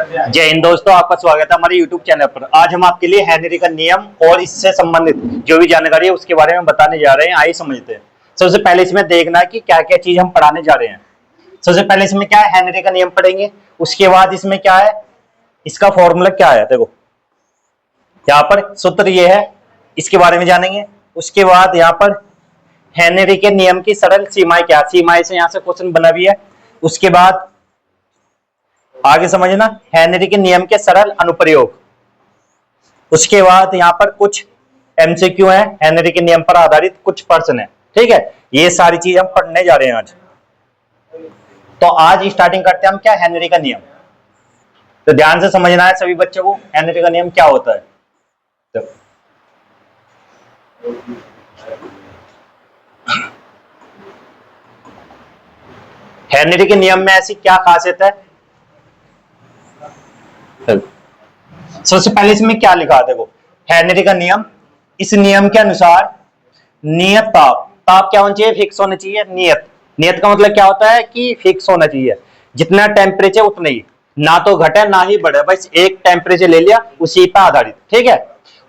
जय हिंद दोस्तों, आपका स्वागत है हमारे YouTube चैनल पर। आज हम आपके लिए हेनरी का नियम और इससे संबंधित जो भी जानकारी है उसके बारे में बताने जा रहे हैं। आइए समझते हैं। सबसे पहले इसमें देखना है कि क्या क्या चीज हम पढ़ाने जा रहे हैं। सबसे पहले इसमें क्या है, हेनरी का नियम पढ़ेंगे। उसके बाद इसमें क्या है, इसका फॉर्मूला क्या है। देखो यहाँ पर सूत्र ये है, इसके बारे में जानेंगे। उसके बाद यहाँ पर हेनरी के नियम की सरल सीमाएं क्या, सीमाएं से यहाँ से क्वेश्चन बना भी है। उसके बाद आगे समझना हेनरी के नियम के सरल अनुप्रयोग। उसके बाद यहाँ पर कुछ एमसीक्यू है, हेनरी के नियम पर आधारित कुछ प्रश्न है। ठीक है, ये सारी चीज हम पढ़ने जा रहे हैं आज। तो आज स्टार्टिंग करते हैं हम क्या, हेनरी का नियम। तो ध्यान से समझना है सभी बच्चों को, हेनरी का नियम क्या होता है। तो हेनरी के नियम में ऐसी क्या खासियत है। सबसे पहले इसमें क्या लिखा है, देखो हेनरी का नियम। इस नियम के अनुसार नियत ताप, ताप क्या होना चाहिए, फिक्स होना चाहिए। नियत, नियत का मतलब क्या होता है कि फिक्स होना चाहिए। जितना टेम्परेचर उतना ही, ना तो घटे ना ही बढ़े, बस एक टेम्परेचर ले लिया उसी पर आधारित। ठीक है।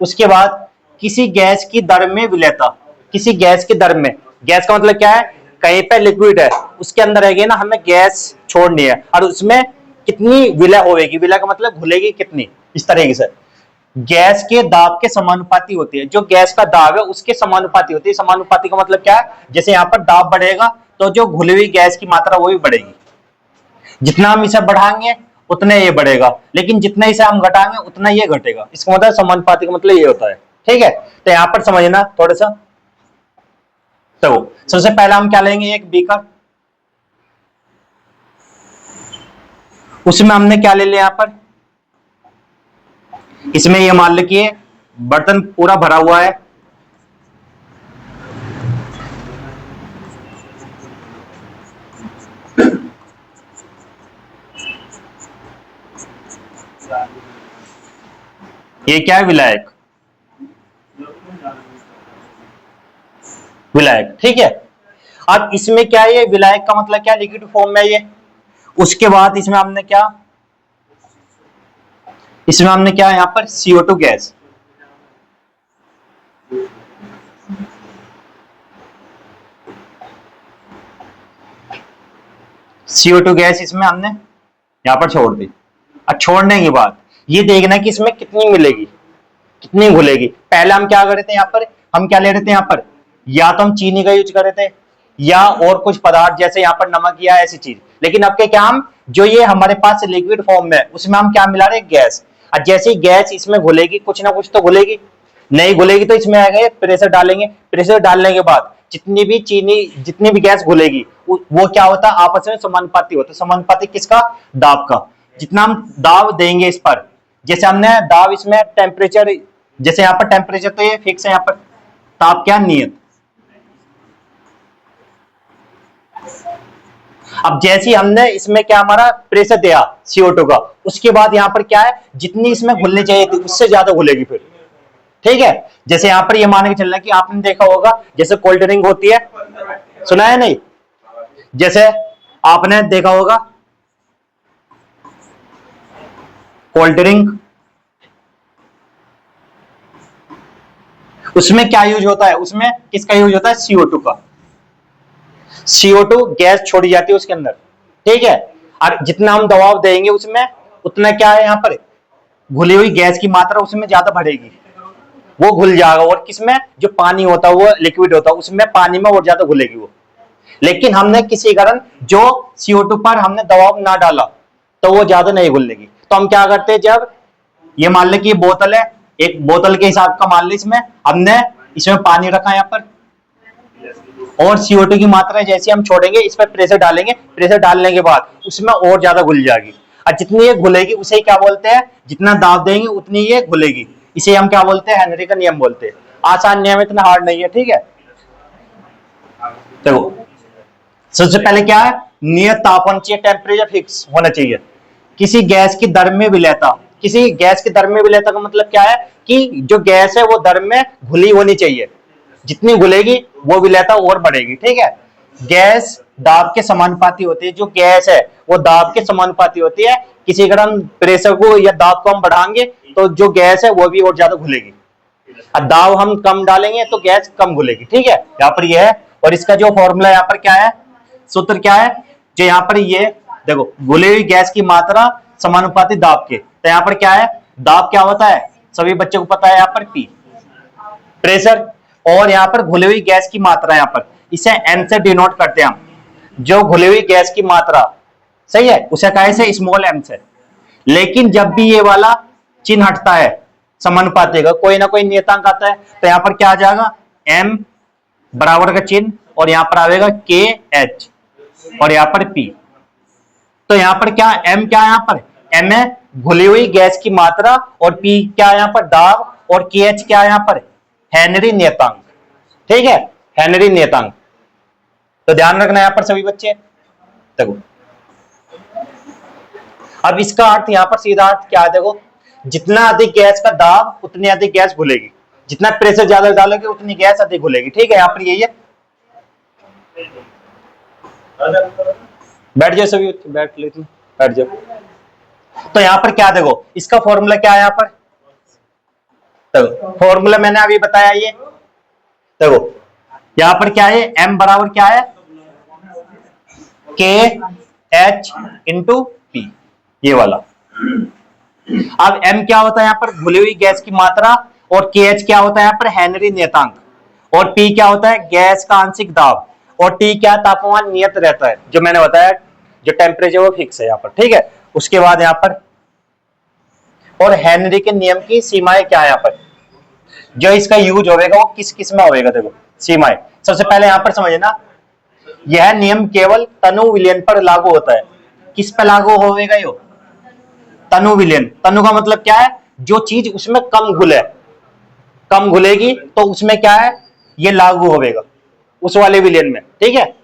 उसके बाद किसी गैस की दर में विलेयता, किसी गैस की दर में, गैस का मतलब क्या है, कहीं पे लिक्विड है उसके अंदर है ना, हमें गैस छोड़नी है और उसमें कितनी विलय होगी, विलय का मतलब घुलेगी कितनी, इस तरीके से गैस के दाब के समानुपाती होती है। जो गैस का दाब है उसके समानुपाती होती है। समानुपाती का मतलब क्या है, जैसे यहाँ पर दाब बढ़ेगा तो जो घुली हुई गैस की मात्रा वो भी बढ़ेगी। जितना हम इसे बढ़ाएंगे उतना ये बढ़ेगा, लेकिन जितना इसे हम घटाएंगे उतना ये घटेगा। इसका मतलब समानुपाती का मतलब ये होता है। ठीक है, तो यहाँ पर समझना थोड़ा सा। तो सबसे पहला हम क्या लेंगे, एक बीकर। उसमें हमने क्या ले लिया, यहाँ पर इसमें ये मान लीजिए बर्तन पूरा भरा हुआ है। ये क्या है, विलायक, विलायक। ठीक है, अब इसमें क्या है, ये विलायक का मतलब क्या, लिक्विड फॉर्म में ये। उसके बाद इसमें हमने क्या, इसमें हमने क्या यहां पर CO2 गैस, CO2 गैस इसमें हमने यहां पर छोड़ दी। अब छोड़ने के बाद ये देखना कि इसमें कितनी मिलेगी, कितनी घुलेगी। पहले हम क्या कर रहे थे, यहाँ पर हम क्या ले रहे थे, यहाँ पर या तो हम चीनी का यूज कर रहे थे या और कुछ पदार्थ जैसे यहाँ पर नमक या ऐसी चीज। लेकिन अब के क्या, हम जो ये हमारे पास लिक्विड फॉर्म में उसमें हम क्या मिला रहे, गैस। और जैसे ही गैस इसमें घुलेगी, कुछ ना कुछ तो घुलेगी, नहीं घुलेगी तो इसमें आएगा प्रेशर डालेंगे। प्रेशर डालने के बाद जितनी भी चीनी, जितनी भी गैस घुलेगी वो क्या होता है, आपस में समानुपाती होता है। समानुपाती किसका, दाब का। जितना हम दाब देंगे इस पर, जैसे हमने दाब इसमें टेम्परेचर, जैसे यहाँ पर टेम्परेचर तो ये फिक्स है, यहाँ पर ताप क्या, नियत। अब जैसे ही हमने इसमें क्या हमारा प्रेशर दिया CO2 का, उसके बाद यहाँ पर क्या है, जितनी इसमें घुलनी चाहिए थी उससे ज्यादा घुलेगी फिर। ठीक है, जैसे यहाँ पर ये मान के चलना कि आपने देखा होगा जैसे कोल्ड ड्रिंक होती है, सुना है नहीं, जैसे आपने देखा होगा कोल्ड ड्रिंक, उसमें क्या यूज होता है, उसमें किसका यूज होता है, CO2 का। CO2 गैस छोड़ी जाती है उसके अंदर। ठीक है, और जितना हम दबाव देंगे उसमें उतना क्या है, यहाँ पर घुली हुई गैस की मात्रा उसमें ज्यादा बढ़ेगी, वो घुल जाएगा। और किसमें, जो पानी होता है वो लिक्विड होता है, उसमें पानी में और ज्यादा घुलेगी वो। लेकिन हमने किसी कारण जो CO2 पर हमने दबाव ना डाला तो वो ज्यादा नहीं घुलेगी। तो हम क्या करते हैं, जब ये मान ले कि ये बोतल है, एक बोतल के हिसाब का मान ली, इसमें हमने इसमें पानी रखा यहाँ पर और CO2 की मात्रा जैसे हम छोड़ेंगे, इस पर प्रेशर डालेंगे, प्रेशर डालने के बाद उसमें और ज्यादा घुल जाएगी। और जितनी ये घुलेगी उसे क्या बोलते हैं, जितना दाब देंगे उतनी ये घुलेगी। इसे हम क्या बोलते हैं, हेनरी का नियम बोलते हैं। आसान नियम, इतना हार्ड नहीं है। ठीक है, देखो सबसे पहले क्या है, नियत तापमान चाहिए, टेम्परेचर फिक्स होना चाहिए। किसी गैस की दर में विलेयता, किसी गैस की दर में विलेयता का मतलब क्या है कि जो गैस है वो दर में घुली होनी चाहिए, जितनी घुलेगी वो विलेयता और बढ़ेगी। ठीक है, गैस दाब के समानुपाती होती है। जो गैस है वो दाब के समानुपाती होती है। किसी अगर हम प्रेशर को या दाब को हम बढ़ाएंगे तो जो गैस है वो भी और ज्यादा घुलेगी, और दाब हम कम डालेंगे तो गैस कम घुलेगी। ठीक है, यहाँ पर ये है। और इसका जो फॉर्मूला यहाँ पर क्या है, सूत्र क्या है, जो यहाँ पर ये देखो, घुली हुई गैस की मात्रा समानुपाती दाब के, तो यहाँ पर क्या है, दाब क्या होता है, सभी बच्चों को पता है, यहाँ पर पी प्रेशर, और यहाँ पर घुली हुई गैस की मात्रा, यहाँ पर इसे एम से डिनोट करते हैं हम। जो घुली हुई गैस की मात्रा, सही है, उसे कहे से स्मॉल एम से। लेकिन जब भी ये वाला चिन्ह हटता है समानुपाती का, कोई ना कोई नियतांक आता है, तो यहाँ पर क्या आ जाएगा, एम बराबर का चिन्ह, और यहाँ पर आएगा के एच, और यहाँ पर पी। तो यहाँ पर क्या, एम क्या है, यहाँ पर एम है घुली हुई गैस की मात्रा, और पी क्या है यहाँ पर दाब, और के एच क्या है यहाँ पर हेनरी नियतांक। ठीक है, हेनरी नियतांक। तो ध्यान रखना यहाँ पर सभी बच्चे। देखो अब इसका अर्थ यहाँ पर सीधा अर्थ क्या है, देखो, जितना अधिक गैस का दाब उतनी अधिक गैस घुलेगी, जितना प्रेशर ज्यादा डालोगे उतनी गैस अधिक घुलेगी। ठीक है, यहाँ पर यही है। बैठ जाओ सभी, बैठ लेते, बैठ जाओ। तो यहाँ पर क्या, देखो इसका फॉर्मूला क्या है, यहाँ पर देखो फॉर्मूला मैंने अभी बताया, ये देखो यहाँ पर क्या है, एम बराबर क्या है, के एच इंटू पी, ये वाला। अब m क्या होता है यहाँ पर, घुली हुई गैस की मात्रा, और kh क्या होता है यहाँ पर हेनरी नियतांक, और p क्या होता है गैस का आंशिक दाब, और t क्या तापमान नियत रहता है, जो मैंने बताया, जो टेम्परेचर वो फिक्स है यहाँ पर। ठीक है, उसके बाद यहाँ पर और हेनरी के नियम की सीमाएं क्या है, यहाँ पर जो इसका यूज होगा वो किस किस में होगा। देखो सीमाएं, सबसे पहले यहाँ पर समझना, यह नियम केवल तनु विलयन पर लागू होता है। किस पे लागू होगा, यो तनु विलयन। तनु का मतलब क्या है, जो चीज उसमें कम घुले, कम घुलेगी तो उसमें क्या है, ये लागू होगा उस वाले विलयन में। ठीक है,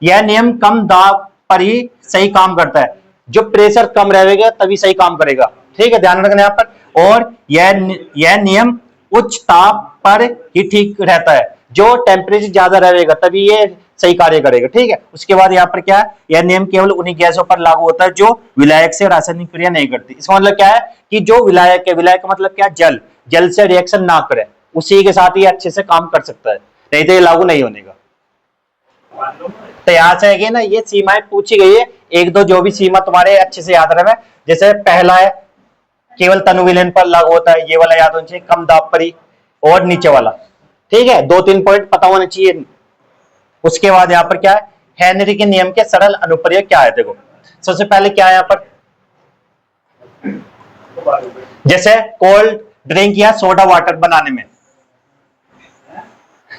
यह नियम कम दाब पर ही सही काम करता है, जो प्रेशर कम रहेगा तभी सही काम करेगा। ठीक है, ध्यान रखना यहाँ पर। और यह नियम उच्च ताप पर ही ठीक रहता है, जो टेम्परेचर ज्यादा रहेगा तभी ये सही कार्य करेगा। ठीक है, उसके बाद यहाँ पर क्या है, यह नियम केवल उन्हीं गैसों पर लागू होता है जो विलायक से रासायनिक क्रिया नहीं करती। इसका मतलब क्या है कि जो विलायक है, विलायक का मतलब क्या, जल, जल से रिएक्शन ना करे, उसी के साथ ये अच्छे से काम कर सकता है, नहीं तो ये लागू नहीं होने का। तो यहाँ से आगे ना ये सीमाएं पूछी गई है, एक दो जो भी सीमा तुम्हारे अच्छे से याद रहे। जैसे पहला है केवल तनु विलयन पर लागू होता है, ये वाला याद होना चाहिए, कम दाब पर ही, और नीचे वाला। ठीक है, दो तीन पॉइंट पता होने चाहिए। उसके बाद यहाँ पर क्या है, हेनरी के नियम के सरल अनुप्रयोग क्या है। देखो सबसे पहले क्या है यहाँ पर, जैसे कोल्ड ड्रिंक या सोडा वाटर बनाने में,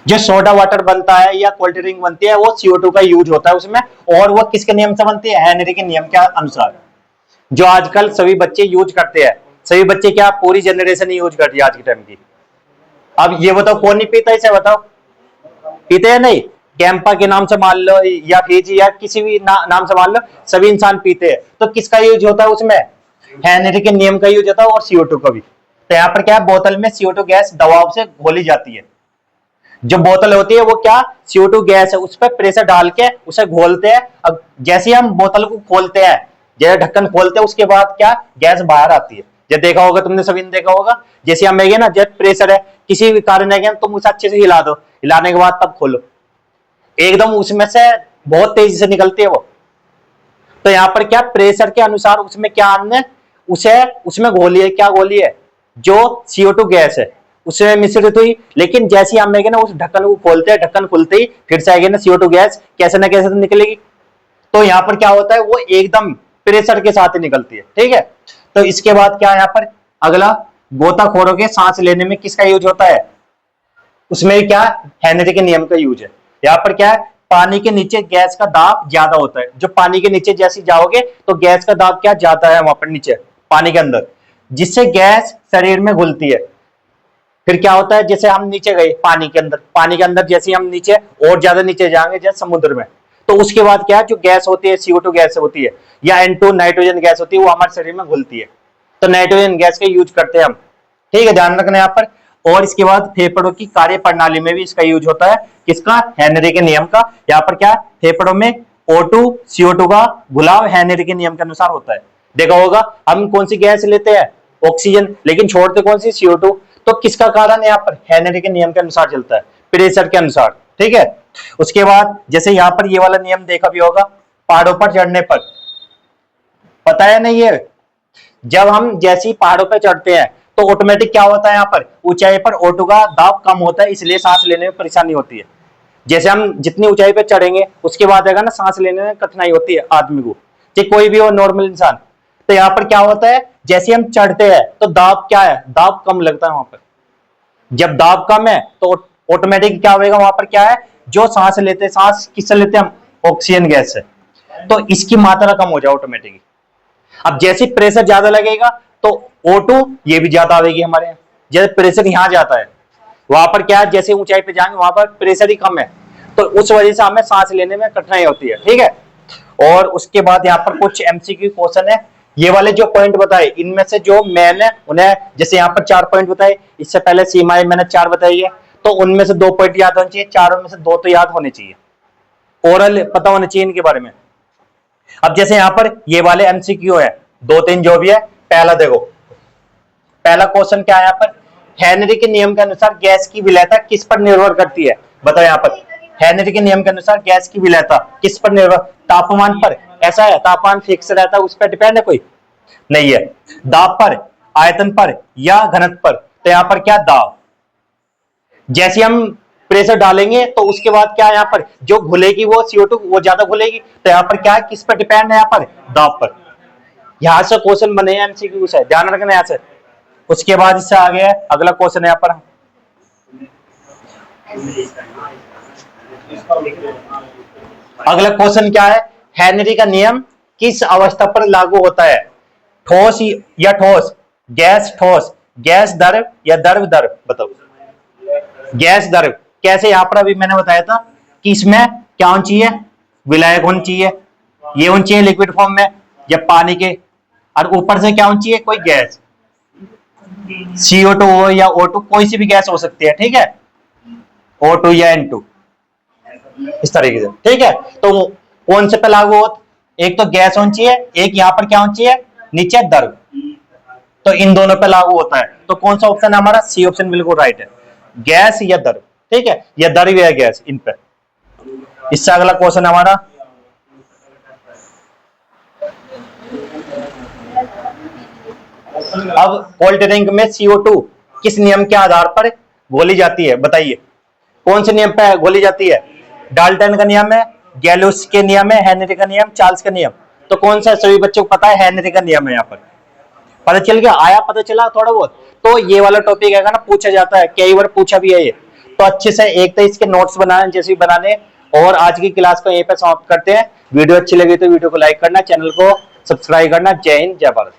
जो सोडा वाटर बनता है या कोल्ड ड्रिंक बनती है वो CO2 का यूज होता है उसमें, और वो किसके नियम से बनती है, हेनरी के नियम के अनुसार, जो आजकल सभी बच्चे यूज करते हैं। सभी बच्चे क्या, पूरी जनरेशन यूज करती है आज के टाइम की। अब ये बताओ कौन नहीं पीता, इसे बताओ, पीते हैं नहीं, कैंपा के नाम से मान लो या फीजी या किसी भी नाम से मान लो, सभी इंसान पीते हैं। तो किसका यूज होता है उसमें, हेनरी के नियम का यूज होता है, और CO2 का भी। तो यहाँ पर क्या है, बोतल में CO2 गैस दबाव से घोली जाती है। जो बोतल होती है वो क्या, CO2 गैस है, उस पर प्रेशर डाल के उसे घोलते हैं। अब जैसे हम बोतल को खोलते हैं, जैसे ढक्कन खोलते हैं, उसके बाद क्या, गैस बाहर आती है। जब देखा होगा तुमने, सभी ने देखा होगा, जैसे हम ना, जब प्रेशर है किसी भी कारण है, तुम उसे अच्छे से हिला दो, हिलाने के बाद तब खोलो, एकदम उसमें से बहुत तेजी से निकलती है वो। तो यहाँ पर क्या, प्रेशर के अनुसार उसमें क्या हमने उसे उसमें घोली है, क्या घोली है, जो CO2 गैस है उसमें मिश्रित हुई। लेकिन जैसे हम ना उस ढक्कन को खोलते हैं, ढक्कन खुलते ही फिर से आएगी ना CO2 गैस, कैसे ना कैसे तो निकलेगी। तो यहाँ पर क्या होता है, वो एकदम प्रेशर के साथ ही निकलती है। ठीक है, तो इसके बाद क्या, यहाँ पर अगला, गोताखोरों के सांस लेने में किसका यूज होता है, उसमें क्या, हेनरी के नियम का यूज है। यहाँ पर क्या है, पानी के नीचे गैस का दाब ज्यादा होता है। जो पानी के नीचे जैसे जाओगे तो गैस का दाब क्या ज्यादा है वहां पर नीचे पानी के अंदर, जिससे गैस शरीर में घुलती है। फिर क्या होता है, जैसे हम नीचे गए पानी के अंदर जैसे हम नीचे और ज्यादा नीचे जाएंगे जैसे समुद्र में, तो उसके बाद क्या, जो गैस होती है CO2 गैस होती है या N2 नाइट्रोजन गैस होती है, वो हमारे शरीर में घुलती है। तो नाइट्रोजन गैस का यूज करते हैं हम। ठीक है, ध्यान रखना यहाँ पर। और इसके बाद फेफड़ों की कार्य प्रणाली में भी इसका यूज होता है, किसका, हेनरी के नियम का। यहाँ पर क्या, फेफड़ों में O2 CO2 का घुलाव हेनरी के नियम के अनुसार होता है। देखा होगा हम कौन सी गैस लेते हैं, ऑक्सीजन, लेकिन छोड़ते कौन सी, CO2। तो किसका कारण यहाँ पर हेनरी के नियम के अनुसार चलता है, प्रेशर के अनुसार, ठीक है। उसके बाद जैसे यहाँ पर ये वाला नियम देखा भी होगा, पहाड़ों पर चढ़ने पर, पता है नहीं है, जब हम जैसे ही पहाड़ों पर चढ़ते हैं तो ऑटोमेटिक क्या होता है, यहाँ पर ऊंचाई पर O2 का दाब कम होता है, इसलिए सांस लेने में परेशानी होती है। जैसे हम जितनी ऊंचाई पर चढ़ेंगे उसके बाद ना सांस लेने में कठिनाई होती है आदमी को, चाहे कोई भी हो नॉर्मल इंसान। तो यहाँ पर क्या होता है, जैसे हम चढ़ते हैं तो दाब क्या है, दाब कम लगता है वहां पर। जब दाब कम है तो ऑटोमेटिक क्या होगा, वहां पर क्या है, जो सांस लेते हैं, सांस किससे लेते हैं हम, ऑक्सीजन गैस से, तो इसकी मात्रा कम हो जाए ऑटोमेटिकली। अब जैसे प्रेशर ज्यादा लगेगा तो O2 ये भी ज्यादा आएगी हमारे यहाँ। जैसे प्रेशर यहाँ जाता है, वहां पर क्या है, जैसे ऊंचाई पे जाएंगे वहां पर प्रेशर ही कम है, तो उस वजह से हमें सांस लेने में कठिनाई होती है, ठीक है। और उसके बाद यहाँ पर कुछ MCQ क्वेश्चन है, ये वाले जो पॉइंट बताए इनमें से जो मैंने उन्हें, जैसे यहाँ पर 4 पॉइंट बताए, इससे पहले सीमाएं मैंने 4 बताई है, तो उनमें से 2 पॉइंट याद होने चाहिए, चारों में से 2 तो याद होने चाहिए, ओरल पता होना चाहिए इनके बारे में। अब जैसे यहाँ पर ये वाले MCQ है, 2-3 जो भी है, पहला देखो, पहला क्वेश्चन क्या है यहाँ पर, हेनरी के नियम के अनुसार गैस की विलेयता किस पर निर्भर करती है, बताओ। यहाँ पर हेनरी के नियम के अनुसार गैस की विलेयता किस पर निर्भर, तापमान पर, ऐसा है तापमान फिक्स रहता है, उस पर डिपेंड है कोई नहीं है, दाब पर, आयतन पर या घनत्व पर। तो यहाँ पर क्या, दाब, जैसे हम प्रेशर डालेंगे तो उसके बाद क्या, यहाँ पर जो घुलेगी वो CO2 वो ज्यादा घुलेगी, तो यहाँ पर क्या है, किस पर डिपेंड है, यहाँ पर दाब पर। यहां से क्वेश्चन बने हैं MCQ से, ध्यान रखना यहाँ से। उसके बाद इससे आगे है अगला क्वेश्चन है यहाँ पर, अगला क्वेश्चन क्या है, हेनरी का नियम किस अवस्था पर लागू होता है, ठोस या ठोस, गैस ठोस, गैस द्रव या द्रव द्रव, बताओ। गैस द्रव कैसे, यहाँ पर अभी मैंने बताया था कि इसमें क्या होना चाहिए, विलायक होना चाहिए, ये होना चाहिए लिक्विड फॉर्म में या पानी के, और ऊपर से क्या होना चाहिए, कोई गैस, CO2 हो या O2, कोई सी भी गैस हो सकती है, ठीक है, O2 या N2, इस तरीके से, ठीक है। तो कौन से पे लागू हो, एक तो गैस होनी चाहिए, एक यहाँ पर क्या होना चाहिए, नीचे द्रव, तो इन दोनों पे लागू होता है। तो कौन सा ऑप्शन है हमारा, C ऑप्शन बिल्कुल राइट है, गैस या द्रव, ठीक है, या द्रव या गैस, इन पे। इससे अगला क्वेश्चन हमारा, अब कोल्ड ड्रिंक में CO2 किस नियम के आधार पर घोली जाती है, बताइए। कौन से नियम पे घोली जाती है, डाल्टन का नियम है, गैलोस के नियम है, हेनरी का नियम, चार्ल्स का नियम। तो कौन सा, सभी बच्चों को पता है हेनरी का नियम है, यहाँ पर पता चल गया, आया पता चला थोड़ा बहुत। तो ये वाला टॉपिक है ना, पूछा जाता है, कई बार पूछा भी है ये, तो अच्छे से एक तो इसके नोट्स बनाने, जैसे भी बनाने। और आज की क्लास को यहीं पे समाप्त करते हैं। वीडियो अच्छी लगी तो वीडियो को लाइक करना, चैनल को सब्सक्राइब करना। जय हिंद, जय भारत।